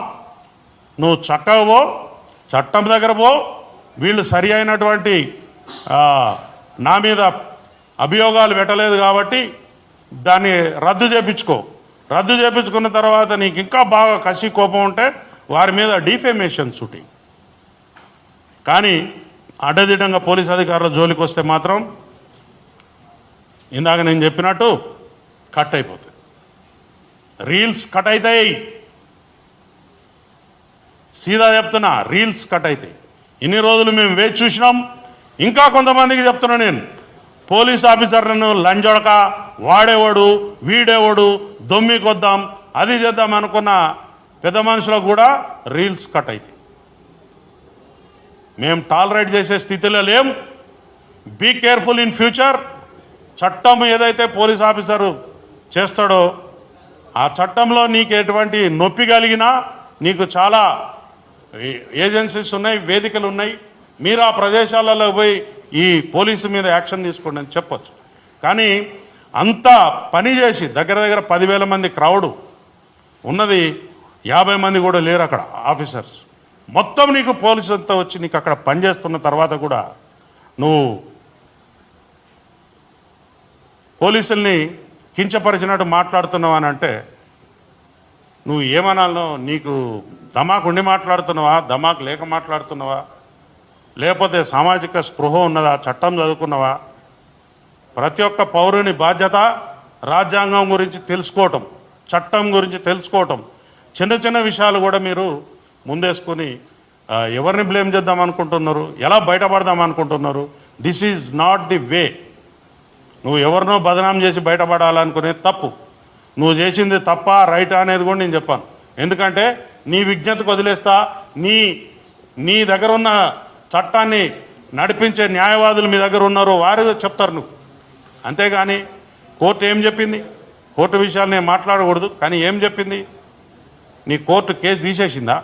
నువ్వు చక్కగా పో, చట్టం దగ్గర పో. వీళ్ళు సరి అయినటువంటి నా మీద అభియోగాలు పెట్టలేదు కాబట్టి దాన్ని రద్దు చేయించుకో. రద్దు చేయించుకున్న తర్వాత నీకు ఇంకా బాగా కసి కోపం ఉంటే వారి మీద డిఫేమేషన్ సూటి. కానీ అడ్డదిడ్డంగా పోలీస్ అధికారుల జోలికి వస్తే మాత్రం ఇందాక నేను చెప్పినట్టు కట్ అయిపోతుంది. రీల్స్ కట్ అవుతాయి. సీదా చెప్తున్నా, రీల్స్ కట్ అవుతాయి. ఇన్ని రోజులు మేము వేచి చూసినాం. ఇంకా కొంతమందికి చెప్తున్నా నేను, పోలీస్ ఆఫీసర్లను లంజొడక, వాడేవాడు వీడేవాడు, దొమ్మికొద్దాం, అది చేద్దాం అనుకున్న పెద్ద మనుషులకు కూడా రీల్స్ కట్ అవుతాయి. మేము టాలరేట్ చేసే స్థితిలో లేం. Be careful in future. చట్టం ఏదైతే పోలీస్ ఆఫీసరు చేస్తాడో ఆ చట్టంలో నీకు ఎటువంటి నొప్పి కలిగినా, నీకు చాలా ఏజెన్సీస్ ఉన్నాయి, వేదికలు ఉన్నాయి, మీరు ఆ ప్రదేశాలలో పోయి ఈ పోలీసు మీద యాక్షన్ తీసుకోండి అని చెప్పొచ్చు. కానీ అంత పని చేసి దగ్గర 10,000 మంది క్రౌడ్ ఉన్నది, 50 మంది కూడా లేరు అక్కడ ఆఫీసర్స్. మొత్తం నీకు పోలీసులతో వచ్చి నీకు అక్కడ పనిచేస్తున్న తర్వాత కూడా నువ్వు పోలీసుల్ని కించపరిచినట్టు మాట్లాడుతున్నావు అని అంటే నువ్వు ఏమనాలనో? నీకు దమాకు ఉండి మాట్లాడుతున్నావా, దమాకు లేక మాట్లాడుతున్నావా, లేకపోతే సామాజిక స్పృహ ఉన్నదా, చట్టం చదువుకున్నావా? ప్రతి ఒక్క పౌరుని బాధ్యత రాజ్యాంగం గురించి తెలుసుకోవటం, చట్టం గురించి తెలుసుకోవటం. చిన్న చిన్న విషయాలు కూడా మీరు ముందేసుకొని ఎవరిని బ్లేమ్ చేద్దాం అనుకుంటున్నారు, ఎలా బయటపడదాం అనుకుంటున్నారు? This is not the way. నువ్వు ఎవరినో బదనాం చేసి బయటపడాలనుకునేది తప్పు. నువ్వు చేసింది తప్ప రైటా అనేది కూడా నేను చెప్పాను. ఎందుకంటే నీ విజ్ఞతకు వదిలేస్తా. నీ దగ్గర ఉన్న చట్టాన్ని నడిపించే న్యాయవాదులు మీ దగ్గర ఉన్నారు, వారు చెప్తారు నువ్వు. అంతేగాని కోర్టు ఏం చెప్పింది? కోర్టు విషయాలు నేను మాట్లాడకూడదు. కానీ ఏం చెప్పింది? నీ కోర్టు కేసు తీసేసిందా?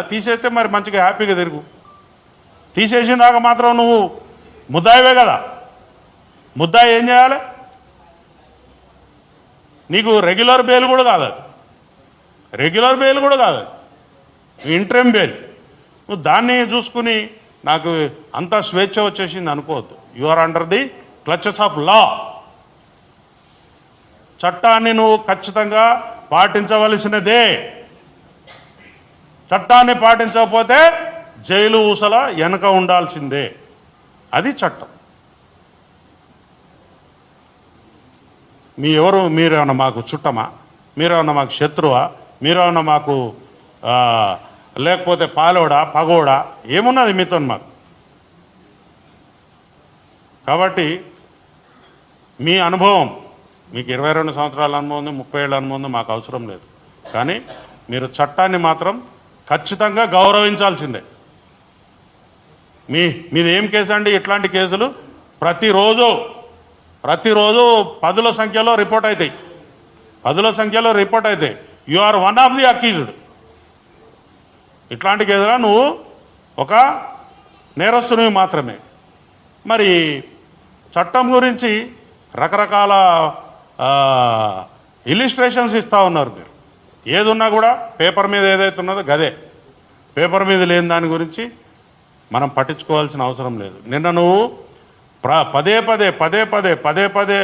తీసేస్తే మరి మంచిగా హ్యాపీగా తిరుగు. తీసేసిందాక మాత్రం నువ్వు ముద్దాయివే కదా. ముద్దాయి ఏం చేయాలి? నీకు రెగ్యులర్ బెయిల్ కూడా కాదు, అది ఇంట్రీమ్ బెయిల్. నువ్వు దాన్ని చూసుకుని నాకు అంత స్వేచ్ఛ వచ్చేసింది అనుకోవద్దు. You are under the clutches of law. చట్టాన్ని నువ్వు ఖచ్చితంగా పాటించవలసినదే. చట్టాన్ని పాటించకపోతే జైలు ఊసల వెనక ఉండాల్సిందే. అది చట్టం. మీరేమన్నా మాకు చుట్టమా? మీరేమన్నా మాకు శత్రువా? మీరేమన్నా మాకు లేకపోతే పాలోడా పగోడా? ఏమున్నది మీతో మాకు? కాబట్టి మీ అనుభవం, మీకు 22 సంవత్సరాల అనుభవం ఉంది, 30 ఏళ్ళ అనుభవం ఉంది, మాకు అవసరం లేదు. కానీ మీరు చట్టాన్ని మాత్రం ఖచ్చితంగా గౌరవించాల్సిందే. మీది ఏం కేసు అండి? ఇట్లాంటి కేసులు ప్రతిరోజు పదుల సంఖ్యలో రిపోర్ట్ అవుతాయి. You are one of the accused. ఇట్లాంటి కేసులో నువ్వు ఒక నేరస్తునివి మాత్రమే. మరి చట్టం గురించి రకరకాల ఇల్లిస్ట్రేషన్స్ ఇస్తూ ఉన్నారు మీరు. ఏదున్నా కూడా పేపర్ మీద ఏదైతే ఉన్నదో గదే. పేపర్ మీద లేని దాని గురించి మనం పట్టించుకోవాల్సిన అవసరం లేదు. నిన్న నువ్వు పదే పదే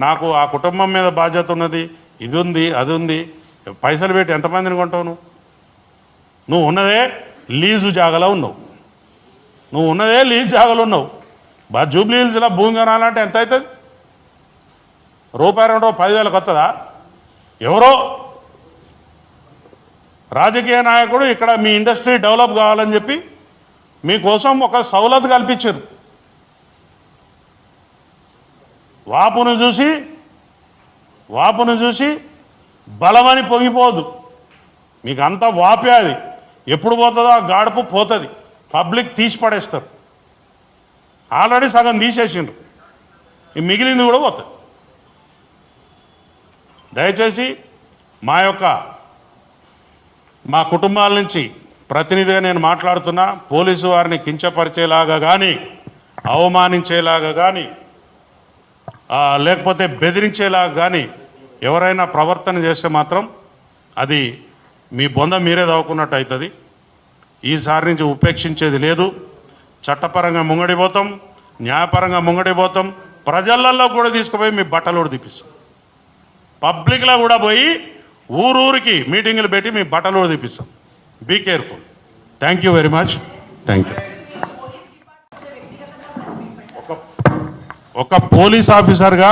నాకు ఆ కుటుంబం మీద బాధ్యత ఉన్నది, ఇది ఉంది, అది ఉంది, పైసలు పెట్టి ఎంతమందిని కొంటావు? నువ్వు ఉన్నదే లీజు జాగలో ఉన్నావు. జూబ్లీ హిల్స్లో భూమి కొనాలంటే ఎంత అవుతుంది? రూపాయి 2 10,000 వస్తుందా? ఎవరో రాజకీయ నాయకుడు ఇక్కడ మీ ఇండస్ట్రీ డెవలప్ కావాలని చెప్పి మీకోసం ఒక సౌలత్ కల్పించారు. వాపును చూసి బలమని పొంగిపోదు. మీకు అంతా వాపే. అది ఎప్పుడు పోతుందో ఆ గాడుపు పోతుంది. పబ్లిక్ తీసి పడేస్తారు. ఆల్రెడీ సగం తీసేసిండ్రు, మిగిలింది కూడా పోతుంది. దయచేసి మా కుటుంబాల నుంచి ప్రతినిధిగా నేను మాట్లాడుతున్నా. పోలీసు వారిని కించపరిచేలాగా కానీ, అవమానించేలాగా కానీ, లేకపోతే బెదిరించేలాగా కానీ ఎవరైనా ప్రవర్తన చేస్తే మాత్రం అది మీ బొంద మీరే దవ్వుకున్నట్టు అవుతుంది. ఈసారి నుంచి ఉపేక్షించేది లేదు. చట్టపరంగా ముంగడిపోతాం, న్యాయపరంగా ముంగడిపోతాం. ప్రజలలో కూడా తీసుకుపోయి మీ బట్టలు కూడా తీపిస్తాం. పబ్లిక్లో కూడా పోయి ఊరూరికి మీటింగులు పెట్టి మీ బట్టలు కూడా తీపిస్తాం. Be careful. Thank you very much. Thank you. ఒక పోలీస్ ఆఫీసర్గా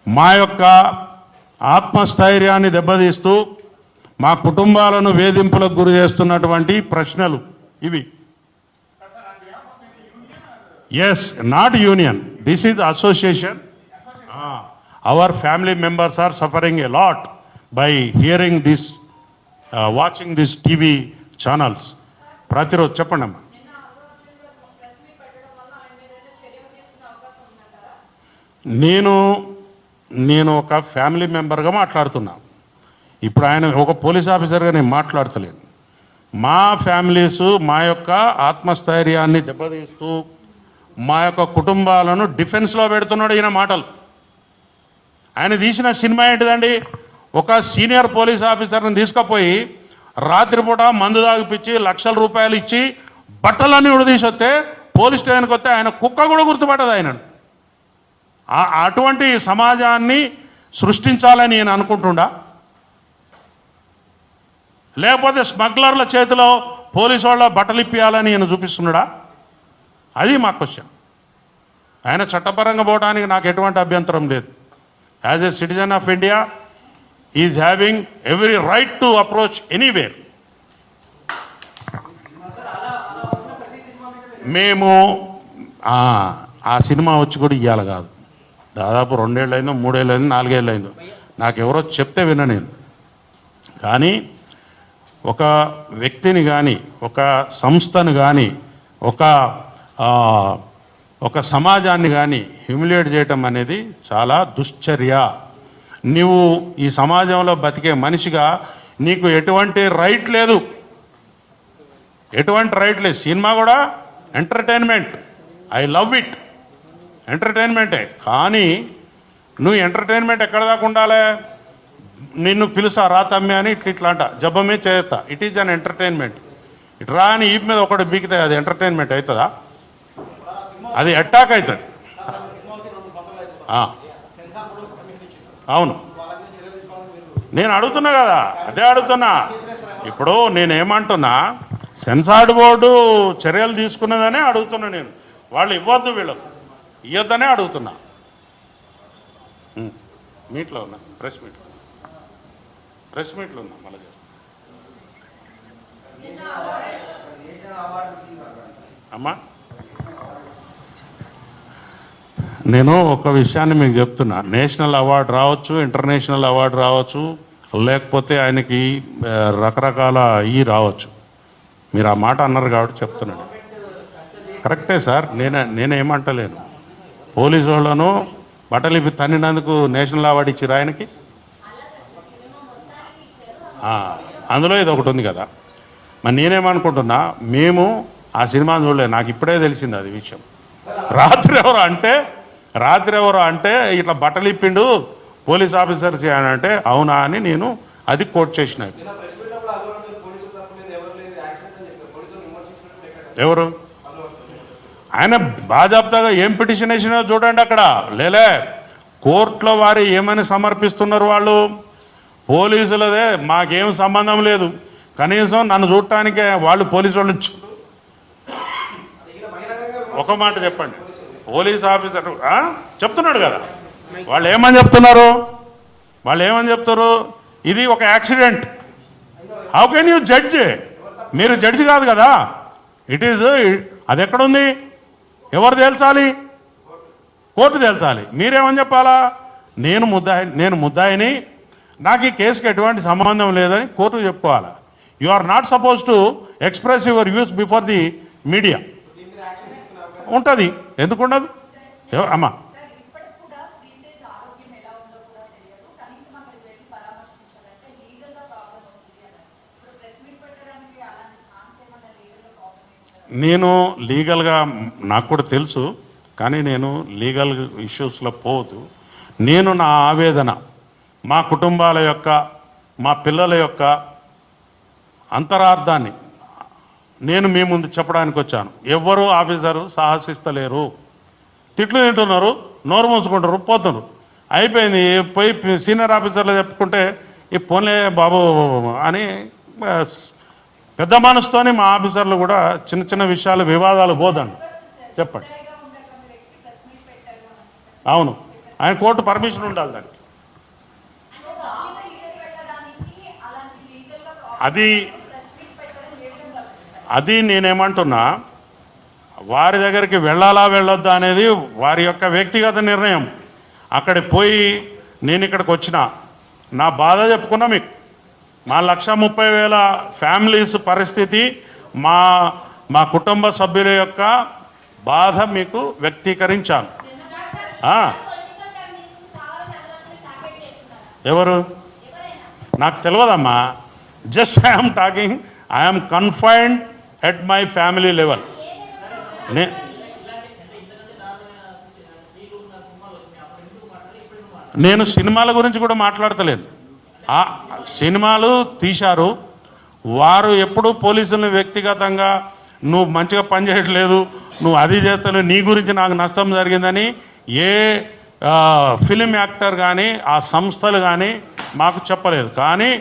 మా యొక్క ఆత్మస్థైర్యాన్ని దెబ్బతీస్తూ మా కుటుంబాలను వేధింపులకు గురి చేస్తున్నటువంటి ప్రశ్నలు ఇవి. Yes, not union, this is association. Our family members are suffering a lot by hearing this, watching this TV channels. ప్రతిరోజు చెప్పండి అమ్మా. నేను ఒక ఫ్యామిలీ మెంబర్గా మాట్లాడుతున్నా. ఇప్పుడు ఆయన ఒక పోలీస్ ఆఫీసర్గా నేను మాట్లాడతలేను. మా ఫ్యామిలీసు మా యొక్క ఆత్మస్థైర్యాన్ని దెబ్బతీస్తూ మా యొక్క కుటుంబాలను డిఫెన్స్లో పెడుతున్నాడు ఈయన మాటలు. ఆయన తీసిన సినిమా ఏంటిదండి? ఒక సీనియర్ పోలీస్ ఆఫీసర్ని తీసుకుపోయి రాత్రిపూట మందు తాగిపించి లక్షల రూపాయలు ఇచ్చి బట్టలన్నీ ఉడదీసి వస్తే పోలీస్ స్టేషన్కి వస్తే ఆయన కుక్క కూడా గుర్తుపట్టదు ఆయనను. అటువంటి సమాజాన్ని సృష్టించాలని నేను అనుకుంటుండా, లేకపోతే స్మగ్లర్ల చేతిలో పోలీసు వాళ్ళ బట్టలు ఇప్పియాలని నేను చూపిస్తున్నాడా? అది మా క్వశ్చన్. ఆయన చట్టపరంగా పోవడానికి నాకు ఎటువంటి అభ్యంతరం లేదు. As a citizen of India is having every right to approach anywhere. మేము ఆ సినిమా వచ్చి కూడా ఇవ్వాలి కాదు, దాదాపు 2 ఏళ్ళు అయిందో, 3 ఏళ్ళు అయిందో, 4 ఏళ్ళు అయిందో, నాకు ఎవరో చెప్తే విన్నా నేను. కానీ ఒక వ్యక్తిని కానీ, ఒక సంస్థను కానీ, ఒక సమాజాన్ని కానీ హ్యూమిలియేట్ చేయటం అనేది చాలా దుశ్చర్య. నువ్వు ఈ సమాజంలో బతికే మనిషిగా నీకు ఎటువంటి రైట్ లేదు, ఎటువంటి రైట్ లేదు. సినిమా కూడా ఎంటర్టైన్మెంట్, ఐ లవ్ ఇట్, ఎంటర్టైన్మెంటే. కానీ నువ్వు ఎంటర్టైన్మెంట్ ఎక్కడ దాకా ఉండాలి? నిన్ను పిలుసా రా తమ్మి అని ఇట్లా అంట, జబ్బమే చేస్తా, ఇట్ ఈజ్ అన్ ఎంటర్టైన్మెంట్. ఇటు రా అని ఈ మీద ఒకటి బీకితే అది ఎంటర్టైన్మెంట్ అవుతుందా? అది అటాక్ అవుతుంది. అవును, నేను అడుగుతున్నా కదా, అదే అడుగుతున్నా. ఇప్పుడు నేనేమంటున్నా, సెన్సార్డ్ బోర్డు చర్యలు తీసుకున్నదనే అడుగుతున్నా నేను. వాళ్ళు ఇవ్వద్దు, వీళ్ళకు ఇవ్వద్దనే అడుగుతున్నా. మీట్లో ఉన్నా, ప్రెస్ మీట్లో ఉన్నా, మళ్ళీ చేస్తా. అమ్మా, నేను ఒక విషయాన్ని మీకు చెప్తున్నా. నేషనల్ అవార్డు రావచ్చు, ఇంటర్నేషనల్ అవార్డు రావచ్చు, లేకపోతే ఆయనకి రకరకాల రావచ్చు. మీరు ఆ మాట అన్నారు కాబట్టి చెప్తున్నాను. కరెక్టే సార్, నేనేమంటలేను. పోలీసు వాళ్ళను బట్టలు ఇప్పి తన్నినందుకు నేషనల్ అవార్డు ఇచ్చిరు ఆయనకి. అందులో ఇది ఒకటి ఉంది కదా. మరి నేనేమనుకుంటున్నా, మేము ఆ సినిమాను చూడలేదు, నాకు ఇప్పుడే తెలిసింది అది విషయం. రాత్రి ఎవరు అంటే ఇట్లా బట్టలు ఇప్పిండు పోలీస్ ఆఫీసర్స్ అని అంటే అవునా అని నేను అది కోట్ చేసిన. ఎవరు ఆయన బాజాబ్తాగా ఏం పిటిషన్ వేసినా చూడండి అక్కడ. లేలే, కోర్టులో వారు ఏమని సమర్పిస్తున్నారు వాళ్ళు? పోలీసులదే మాకేం సంబంధం లేదు, కనీసం నన్ను చూడటానికే వాళ్ళు పోలీసు వాళ్ళు. ఒక మాట చెప్పండి, పోలీస్ ఆఫీసర్ చెప్తున్నాడు కదా, వాళ్ళు ఏమని చెప్తారు? ఇది ఒక accident. How can you judge? మీరు జడ్జి కాదు కదా. ఇట్ ఈజ్, అది ఎక్కడుంది? ఎవరు తేల్చాలి? కోర్టు తేల్చాలి. మీరేమని చెప్పాలా? నేను ముద్దాయిని, నాకు ఈ కేసుకి ఎటువంటి సంబంధం లేదని కోర్టు చెప్పుకోవాలి. You are not suppose to express your views before the media. ఉంటుంది, ఎందుకు ఉండదు? అమ్మా, నేను లీగల్గా నాకు కూడా తెలుసు, కానీ నేను లీగల్ ఇష్యూస్లో పోవద్దు. నేను నా ఆవేదన, మా కుటుంబాల యొక్క, మా పిల్లల యొక్క అంతరార్థాన్ని నేను మీ ముందు చెప్పడానికి వచ్చాను. ఎవ్వరూ ఆఫీసరు సాహసిస్తలేరు. తిట్లు తింటున్నారు, నోరు మూసుకుంటారు, పోతున్నారు, అయిపోయింది. పోయి సీనియర్ ఆఫీసర్లు చెప్పుకుంటే ఈ పోన్లే బాబు అని పెద్ద మనసుతోని మా ఆఫీసర్లు కూడా చిన్న చిన్న విషయాలు వివాదాలు పోదండి. చెప్పండి. అవును, ఆయన కోర్టు పర్మిషన్ ఉండాలి దానికి. అది నేనేమంటున్నా, వారి దగ్గరికి వెళ్ళాలా వెళ్ళొద్దా అనేది వారి యొక్క వ్యక్తిగత నిర్ణయం. అక్కడికి పోయి నేను ఇక్కడికి వచ్చిన నా బాధ చెప్పుకున్నా మీకు. మా 1,30,000 ఫ్యామిలీస్ పరిస్థితి, మా కుటుంబ సభ్యుల యొక్క బాధ మీకు వ్యక్తీకరించాను. ఎవరు నాకు తెలియదమ్మా. Just I'm talking, I'm confined at my family level. నేను సినిమాల గురించి కూడా మాట్లాడతలేను. సినిమాలు తీశారు వారు. ఎప్పుడు పోలీసులను వ్యక్తిగతంగా నువ్వు మంచిగా పనిచేయట్లేదు, నువ్వు అది చేస్తలేవు, నీ గురించి నాకు నష్టం జరిగిందని ఏ ఫిలిం యాక్టర్ కానీ ఆ సంస్థలు కానీ మాకు చెప్పలేదు. కానీ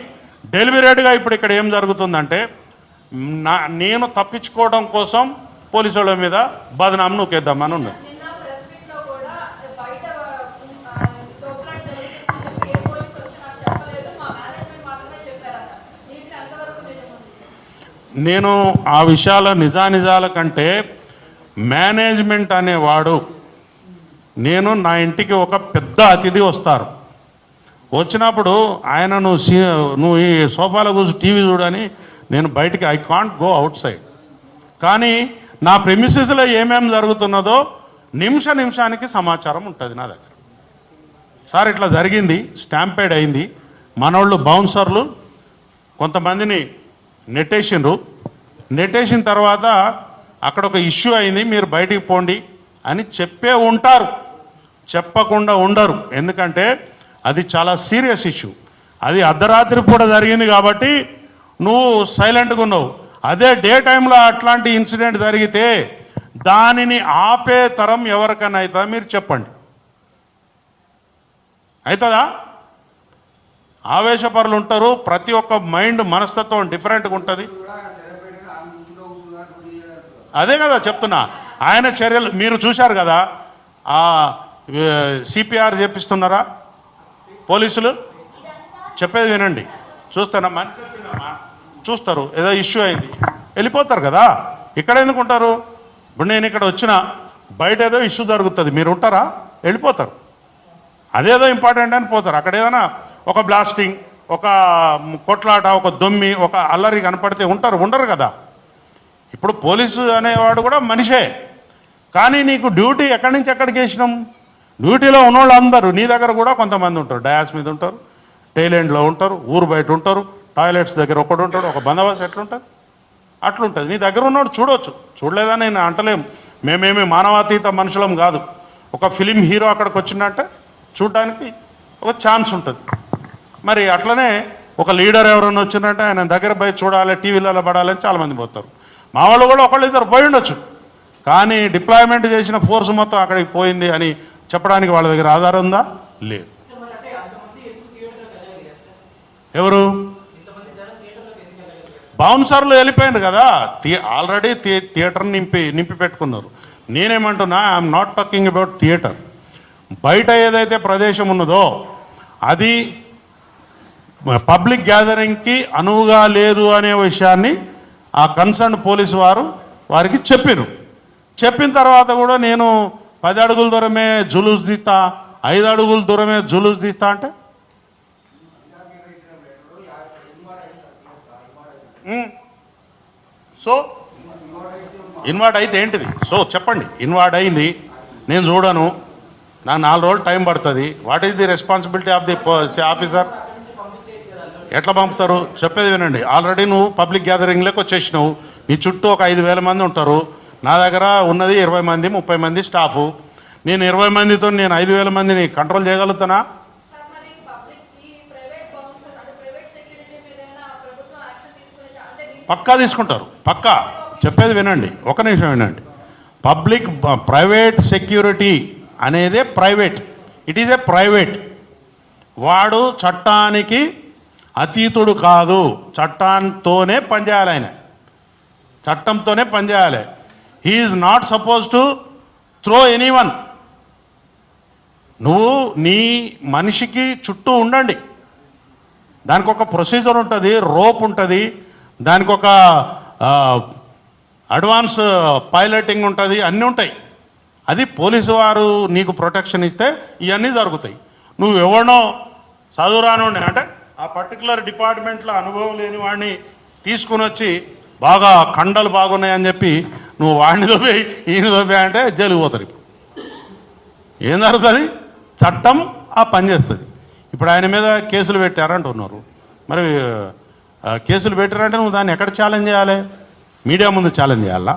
డెలిబరేట్గా ఇప్పుడు ఇక్కడ ఏం జరుగుతుందంటే, నేను తప్పించుకోవడం కోసం పోలీసు వాళ్ళ మీద బదనాం నూకేద్దామని ఉన్నది. నేను ఆ విషయాల నిజానిజాల కంటే మేనేజ్మెంట్ అనేవాడు, నేను నా ఇంటికి ఒక పెద్ద అతిథి వస్తారు, వచ్చినప్పుడు ఆయన నువ్వు ఈ సోఫాలో కూర్చొని టీవీ చూడని నేను బయటికి I can't go out side. కానీ నా ప్రెమిసెస్లో ఏమేమి జరుగుతున్నదో నిమిషానికి సమాచారం ఉంటుంది నా దగ్గర. సార్ ఇట్లా జరిగింది, స్టాంపేడ్ అయింది, మనోళ్ళు బౌన్సర్లు కొంతమందిని నెట్టేసిన తర్వాత అక్కడ ఒక ఇష్యూ అయింది, మీరు బయటికి పోండి అని చెప్పే ఉంటారు, చెప్పకుండా ఉండరు. ఎందుకంటే అది చాలా సీరియస్ ఇష్యూ, అది అర్ధరాత్రి పూట జరిగింది కాబట్టి నువ్వు సైలెంట్గా ఉన్నావు. అదే డే టైంలో అట్లాంటి ఇన్సిడెంట్ జరిగితే దానిని ఆపే తరం ఎవరికైనా అవుతుందా మీరు చెప్పండి? అవుతుందా? ఆవేశపరులు ఉంటారు, ప్రతి ఒక్క మైండ్ మనస్తత్వం డిఫరెంట్గా ఉంటుంది. అదే కదా చెప్తున్నా, ఆయన చర్యలు మీరు చూశారు కదా. సిపిఆర్ చేపిస్తున్నారా పోలీసులు? చెప్పేది వినండి, చూస్తారా? మనిషి వచ్చిందమ్మా, చూస్తారు, ఏదో ఇష్యూ అయింది, వెళ్ళిపోతారు కదా. ఇక్కడ ఎందుకు ఉంటారు? ఇప్పుడు నేను ఇక్కడ వచ్చిన, బయట ఏదో ఇష్యూ జరుగుతుంది, మీరు ఉంటారా? వెళ్ళిపోతారు. అదేదో ఇంపార్టెంట్ అని పోతారు. అక్కడ ఏదైనా ఒక బ్లాస్టింగ్, ఒక కొట్లాట, ఒక దొమ్మి, ఒక అల్లరి కనపడితే ఉండరు కదా. ఇప్పుడు పోలీసు అనేవాడు కూడా మనిషే, కానీ నీకు డ్యూటీ ఎక్కడి నుంచి ఎక్కడికి వేసినాం? డ్యూటీలో ఉన్నవాళ్ళు అందరూ నీ దగ్గర కూడా కొంతమంది ఉంటారు, డయాస్ మీద ఉంటారు, టైలెండ్లో ఉంటారు, ఊరు బయట ఉంటారు, టాయిలెట్స్ దగ్గర ఒకడు ఉంటాడు, ఒక బందోబస్తు ఎట్లుంటుంది అట్లుంటుంది. నీ దగ్గర ఉన్నవాడు చూడవచ్చు, చూడలేదని నేను అంటలేం. మేమేమి మానవాతీత మనుషులం కాదు. ఒక ఫిలిం హీరో అక్కడికి వచ్చిందంటే చూడడానికి ఒక ఛాన్స్ ఉంటుంది. మరి అట్లనే ఒక లీడర్ ఎవరైనా వచ్చిందంటే ఆయన దగ్గర పోయి చూడాలి, టీవీలలో పడాలని చాలామంది పోతారు. మా వాళ్ళు కూడా ఒకళ్ళు ఇద్దరు పోయి ఉండొచ్చు, కానీ డిప్లాయ్మెంట్ చేసిన ఫోర్స్ మొత్తం అక్కడికి పోయింది అని చెప్పడానికి వాళ్ళ దగ్గర ఆధారం ఉందా? లేదు. ఎవరు? బౌన్సర్లు వెళ్ళిపోయింది కదా, ఆల్రెడీ థియేటర్ నింపి పెట్టుకున్నారు. నేనేమంటున్నా, I'm not talking about theatre. బయట ఏదైతే ప్రదేశం ఉన్నదో అది పబ్లిక్ గ్యాదరింగ్కి అనువుగా లేదు అనే విషయాన్ని ఆ కన్సర్న్ పోలీసు వారికి చెప్పిన తర్వాత కూడా నేను 10 అడుగుల దూరమే జులూస్ తీస్తా, 5 అడుగుల దూరమే జులూస్ తీస్తా అంటే సో ఇన్వార్డ్ అయితే ఏంటిది? సో చెప్పండి, ఇన్వార్డ్ అయింది, నేను చూడను, నాకు 4 రోజులు టైం పడుతుంది. What is the responsibility of the officer? ఎట్లా పంపుతారు? చెప్పేది వినండి. ఆల్రెడీ నువ్వు పబ్లిక్ గ్యాదరింగ్లోకి వచ్చేసినావు, నీ చుట్టూ ఒక 5,000 మంది ఉంటారు, నా దగ్గర ఉన్నది 20 మంది 30 మంది స్టాఫు. నేను 20 మందితో నేను 5,000 మందిని కంట్రోల్ చేయగలుగుతానా? పక్కా తీసుకుంటారు, పక్కా. చెప్పేది వినండి, ఒక నిమిషం వినండి. ప్రైవేట్ సెక్యూరిటీ అనేదే private, it is a private. వాడు చట్టానికి అతీతుడు కాదు, చట్టంతోనే పనిచేయాలి, ఆయన చట్టంతోనే పనిచేయాలి. He is not suppose to throw anyone. నువ్వు నీ మనిషికి చుట్టూ ఉండండి, దానికి ఒక ప్రొసీజర్ ఉంటుంది, రోప్ ఉంటుంది, దానికి ఒక అడ్వాన్స్ పైలటింగ్ ఉంటుంది, అన్నీ ఉంటాయి. అది పోలీసు వారు నీకు ప్రొటెక్షన్ ఇస్తే ఇవన్నీ జరుగుతాయి. నువ్వు ఎవరినో చదువురానుండే అంటే ఆ పర్టికులర్ డిపార్ట్మెంట్లో అనుభవం లేని వాడిని తీసుకుని వచ్చి బాగా కండలు బాగున్నాయని చెప్పి నువ్వు వాడిని దోపే ఈయన దోపే అంటే జైలుకు పోతారు. ఇప్పుడు ఏం జరుగుతుంది? చట్టం ఆ పని చేస్తుంది. ఇప్పుడు ఆయన మీద కేసులు పెట్టారంటున్నారు. మరి కేసులు పెట్టారంటే నువ్వు దాన్ని ఎక్కడ ఛాలెంజ్ చేయాలి? మీడియా ముందు ఛాలెంజ్ చేయాలా?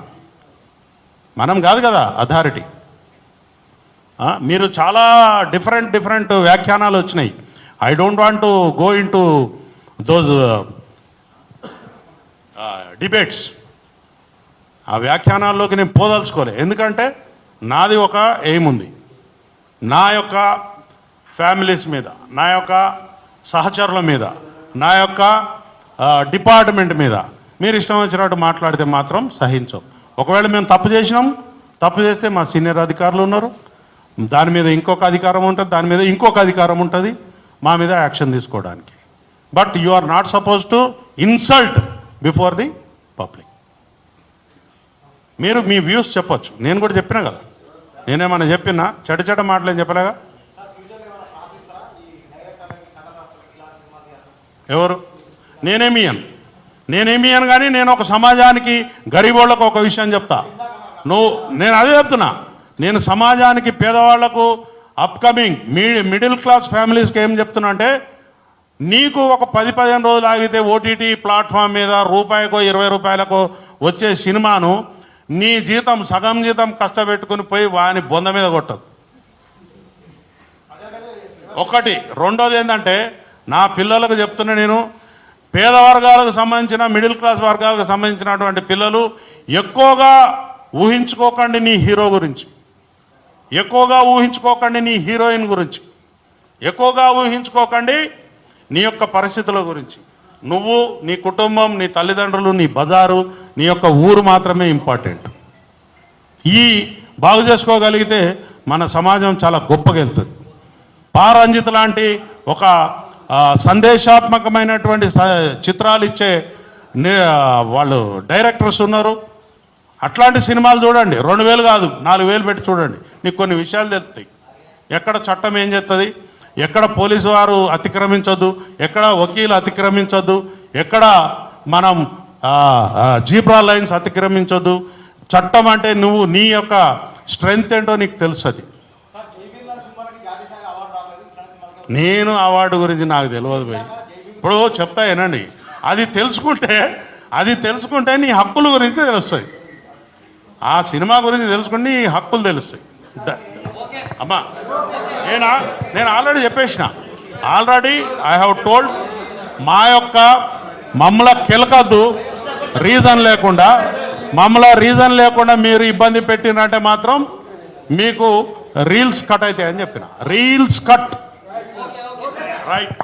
మనం కాదు కదా అథారిటీ. మీరు చాలా డిఫరెంట్ వ్యాఖ్యానాలు వచ్చినాయి. I don't want to go in to those debates. ఆ వ్యాఖ్యానాల్లోకి నేను పోదలుచుకోలే, ఎందుకంటే నాది ఒక ఎయిమ్ ఉంది. నా యొక్క ఫ్యామిలీస్ మీద, నా యొక్క సహచరుల మీద, నా యొక్క డిపార్ట్మెంట్ మీద మీరు ఇష్టం వచ్చినట్టు మాట్లాడితే మాత్రం సహించం. ఒకవేళ మేము తప్పు చేస్తే మా సీనియర్ అధికారులు ఉన్నారు, దాని మీద ఇంకొక అధికారం ఉంటుంది, దాని మీద ఇంకొక అధికారం ఉంటుంది మా మీద యాక్షన్ తీసుకోవడానికి. But you are not suppose to insult before the public. మీరు మీ వ్యూస్ చెప్పొచ్చు, నేను కూడా చెప్పినా కదా. నేనేమన్నా చెప్పినా చెడ్డ మాటలు ఏం చెప్పలేగా? ఎవరు? నేనేమి అను కానీ నేను ఒక సమాజానికి గరీబోళ్ళకు ఒక విషయం చెప్తా. నేను అదే చెప్తున్నా, నేను సమాజానికి పేదవాళ్లకు అప్కమింగ్ మిడిల్ క్లాస్ ఫ్యామిలీస్కి ఏం చెప్తున్నా అంటే, నీకు ఒక 10-15 రోజులు ఆగితే ఓటీటీ ప్లాట్ఫామ్ మీద రూపాయికో 20 రూపాయలకో వచ్చే సినిమాను నీ జీతం సగం జీతం కష్టపెట్టుకుని పోయి వాని బొంద మీద కొట్టదు. ఒకటి. రెండోది ఏంటంటే, నా పిల్లలకు చెప్తున్నా నేను, పేద వర్గాలకు సంబంధించిన మిడిల్ క్లాస్ వర్గాలకు సంబంధించినటువంటి పిల్లలు ఎక్కువగా ఊహించుకోకండి నీ హీరో గురించి, ఎక్కువగా ఊహించుకోకండి నీ హీరోయిన్ గురించి, ఎక్కువగా ఊహించుకోకండి నీ యొక్క పరిస్థితుల గురించి. నువ్వు, నీ కుటుంబం, నీ తల్లిదండ్రులు, నీ బజారు, నీ యొక్క ఊరు మాత్రమే ఇంపార్టెంట్. ఈ బాగు చేసుకోగలిగితే మన సమాజం చాలా గొప్పగా వెళ్తుంది. పారంజిత్ లాంటి ఒక సందేశాత్మకమైనటువంటి చిత్రాలు ఇచ్చే వాళ్ళు డైరెక్టర్స్ ఉన్నారు. అట్లాంటి సినిమాలు చూడండి. 2000 కాదు 4000 పెట్టి చూడండి, నీకు కొన్ని విషయాలు తెలుస్తాయి. ఎక్కడ చట్టం ఏం చేస్తుంది, ఎక్కడ పోలీసు వారు అతిక్రమించొద్దు, ఎక్కడ వకీలు అతిక్రమించొద్దు, ఎక్కడ మనం జీబ్రా లైన్స్ అతిక్రమించొద్దు. చట్టం అంటే నువ్వు నీ యొక్క స్ట్రెంగ్త్ ఏంటో నీకు తెలుస్తుంది. నేను అవార్డు గురించి నాకు తెలియదు భయ్. ఇప్పుడు చెప్తా ఏనండి, అది తెలుసుకుంటే నీ హక్కుల గురించి తెలుస్తుంది. ఆ సినిమా గురించి తెలుసుకుంటే నీ హక్కులు తెలుస్తాయి. అమ్మా నేను ఆల్రెడీ చెప్పేసిన, ఆల్రెడీ ఐ హ్యావ్ టోల్డ్. మమ్మల్ని కెలకద్దు రీజన్ లేకుండా మీరు ఇబ్బంది పెట్టినంటే మాత్రం మీకు రీల్స్ కట్ అవుతాయని చెప్పిన. Reels cut right.